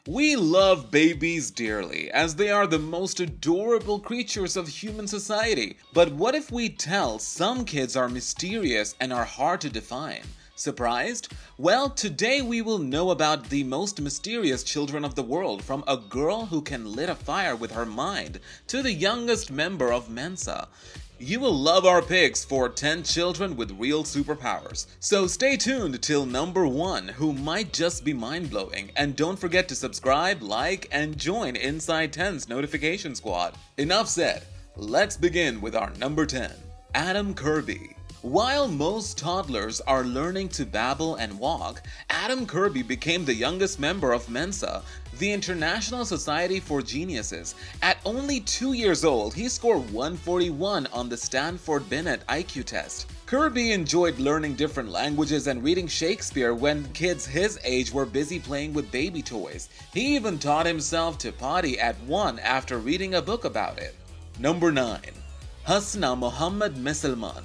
We love babies dearly, as they are the most adorable creatures of human society. But what if we tell some kids are mysterious and are hard to define? Surprised? Well, today we will know about the most mysterious children of the world, from a girl who can lit a fire with her mind to the youngest member of Mensa. You will love our picks for 10 children with real superpowers. So stay tuned till number 1, who might just be mind-blowing. And don't forget to subscribe, like, and join Inside 10's notification squad. Enough said, let's begin with our number 10, Adam Kirby. While most toddlers are learning to babble and walk, Adam Kirby became the youngest member of Mensa, the International Society for Geniuses. At only 2 years old, he scored 141 on the Stanford Binet IQ test. Kirby enjoyed learning different languages and reading Shakespeare when kids his age were busy playing with baby toys. He even taught himself to potty at 1 after reading a book about it. Number 9. Hasna Mohammed Meselman.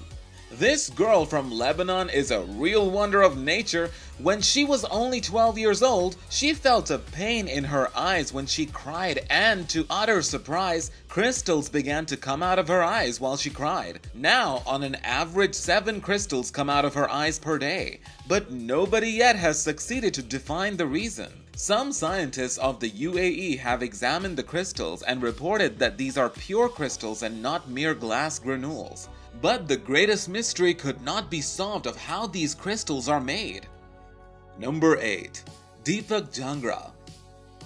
This girl from Lebanon is a real wonder of nature. When she was only 12 years old, she felt a pain in her eyes when she cried, and to utter surprise, crystals began to come out of her eyes while she cried. Now, on an average, 7 crystals come out of her eyes per day, but nobody yet has succeeded to define the reason. Some scientists of the UAE have examined the crystals and reported that these are pure crystals and not mere glass granules. But the greatest mystery could not be solved of how these crystals are made. Number 8. Deepak Jangra.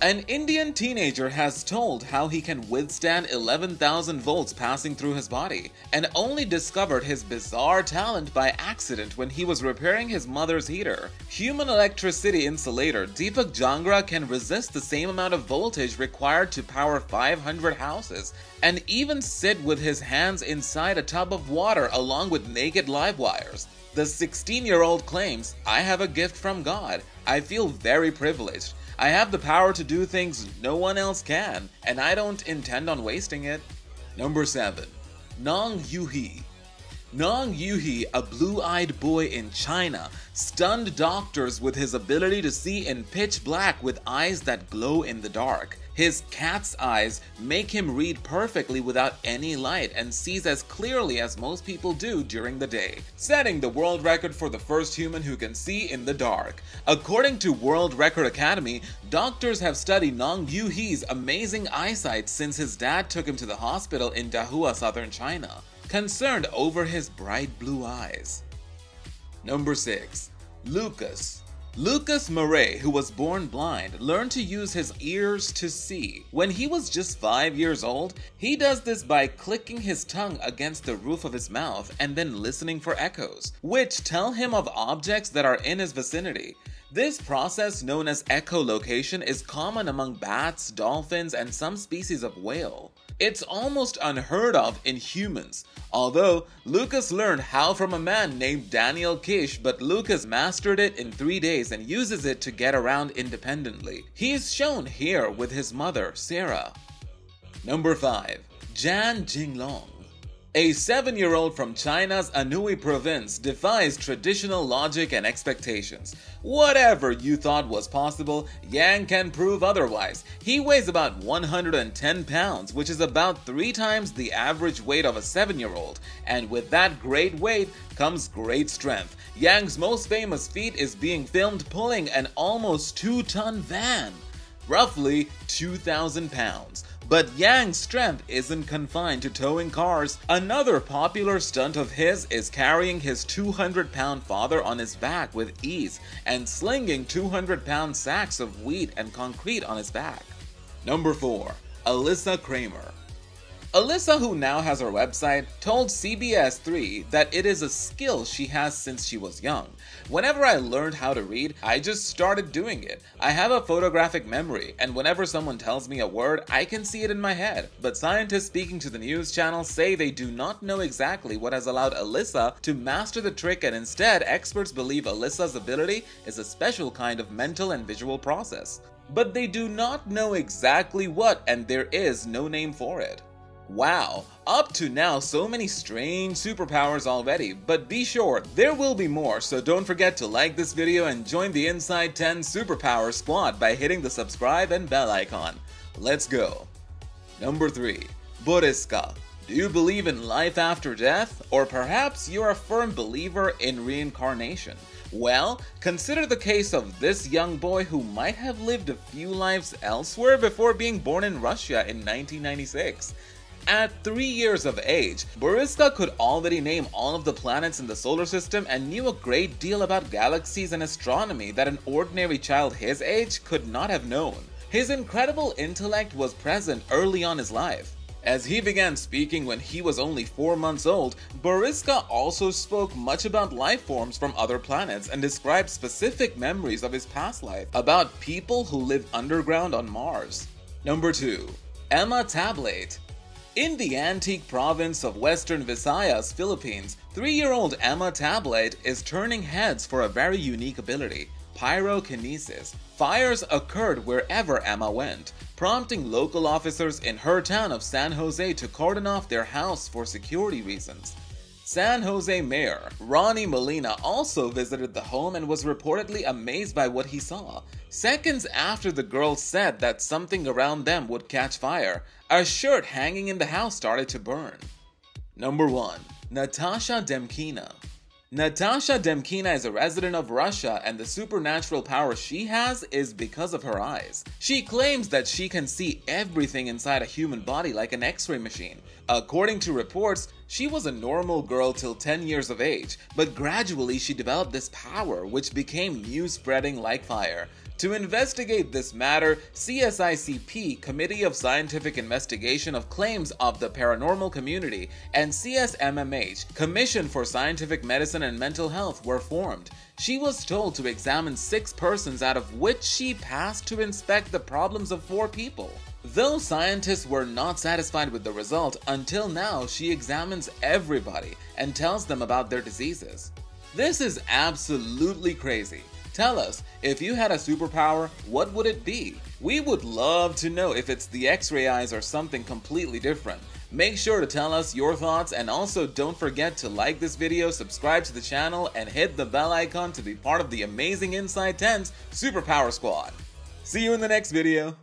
An Indian teenager has told how he can withstand 11,000 volts passing through his body, and only discovered his bizarre talent by accident when he was repairing his mother's heater. Human electricity insulator Deepak Jangra can resist the same amount of voltage required to power 500 houses, and even sit with his hands inside a tub of water along with naked live wires. The 16-year-old claims, "I have a gift from God. I feel very privileged. I have the power to do things no one else can, and I don't intend on wasting it." Number 7. Nong Yuhi. Nong Yuhi, a blue-eyed boy in China, stunned doctors with his ability to see in pitch black with eyes that glow in the dark. His cat's eyes make him read perfectly without any light and sees as clearly as most people do during the day, setting the world record for the first human who can see in the dark. According to World Record Academy, doctors have studied Nong Yuhi's amazing eyesight since his dad took him to the hospital in Dahua, southern China, concerned over his bright blue eyes. Number 6. Lucas. Lucas Murray, who was born blind, learned to use his ears to see. When he was just 5 years old, he does this by clicking his tongue against the roof of his mouth and then listening for echoes, which tell him of objects that are in his vicinity. This process, known as echolocation, is common among bats, dolphins, and some species of whale. It's almost unheard of in humans. Although, Lucas learned how from a man named Daniel Kish, but Lucas mastered it in 3 days and uses it to get around independently. He is shown here with his mother, Sarah. Number 5. Jan Jinglong. A 7-year-old from China's Anhui province defies traditional logic and expectations. Whatever you thought was possible, Yang can prove otherwise. He weighs about 110 pounds, which is about 3 times the average weight of a 7-year-old. And with that great weight comes great strength. Yang's most famous feat is being filmed pulling an almost 2-ton van, roughly 2,000 pounds. But Yang's strength isn't confined to towing cars. Another popular stunt of his is carrying his 200-pound father on his back with ease and slinging 200-pound sacks of wheat and concrete on his back. Number 4. Alyssa Kramer. Alyssa, who now has her website, told CBS 3 that it is a skill she has since she was young. "Whenever I learned how to read, I just started doing it. I have a photographic memory, and whenever someone tells me a word, I can see it in my head." But scientists speaking to the news channel say they do not know exactly what has allowed Alyssa to master the trick, and instead, experts believe Alyssa's ability is a special kind of mental and visual process. But they do not know exactly what, and there is no name for it. Wow, up to now so many strange superpowers already, but be sure there will be more, so don't forget to like this video and join the Inside 10 Superpower Squad by hitting the subscribe and bell icon. Let's go. Number 3. Boriska. Do you believe in life after death? Or perhaps you're a firm believer in reincarnation? Well, consider the case of this young boy who might have lived a few lives elsewhere before being born in Russia in 1996. At 3 years of age, Boriska could already name all of the planets in the solar system and knew a great deal about galaxies and astronomy that an ordinary child his age could not have known. His incredible intellect was present early on in his life. As he began speaking when he was only 4 months old, Boriska also spoke much about life forms from other planets and described specific memories of his past life about people who live underground on Mars. Number 2. Emma Tablate. In the antique province of Western Visayas, Philippines, 3-year-old Emma Tablate is turning heads for a very unique ability, pyrokinesis. Fires occurred wherever Emma went, prompting local officers in her town of San Jose to cordon off their house for security reasons. San Jose Mayor Ronnie Molina also visited the home and was reportedly amazed by what he saw. Seconds after the girls said that something around them would catch fire, a shirt hanging in the house started to burn. Number 1. Natasha Demkina. Natasha Demkina is a resident of Russia, and the supernatural power she has is because of her eyes. She claims that she can see everything inside a human body like an X-ray machine. According to reports, she was a normal girl till 10 years of age, but gradually she developed this power which became news-spreading like fire. To investigate this matter, CSICP, Committee of Scientific Investigation of Claims of the Paranormal Community, and CSMMH, Commission for Scientific Medicine and Mental Health, were formed. She was told to examine 6 persons, out of which she passed to inspect the problems of 4 people. Though scientists were not satisfied with the result, until now she examines everybody and tells them about their diseases. This is absolutely crazy. Tell us, if you had a superpower, what would it be? We would love to know if it's the X-ray eyes or something completely different. Make sure to tell us your thoughts, and also don't forget to like this video, subscribe to the channel, and hit the bell icon to be part of the amazing Inside 10's Superpower Squad. See you in the next video.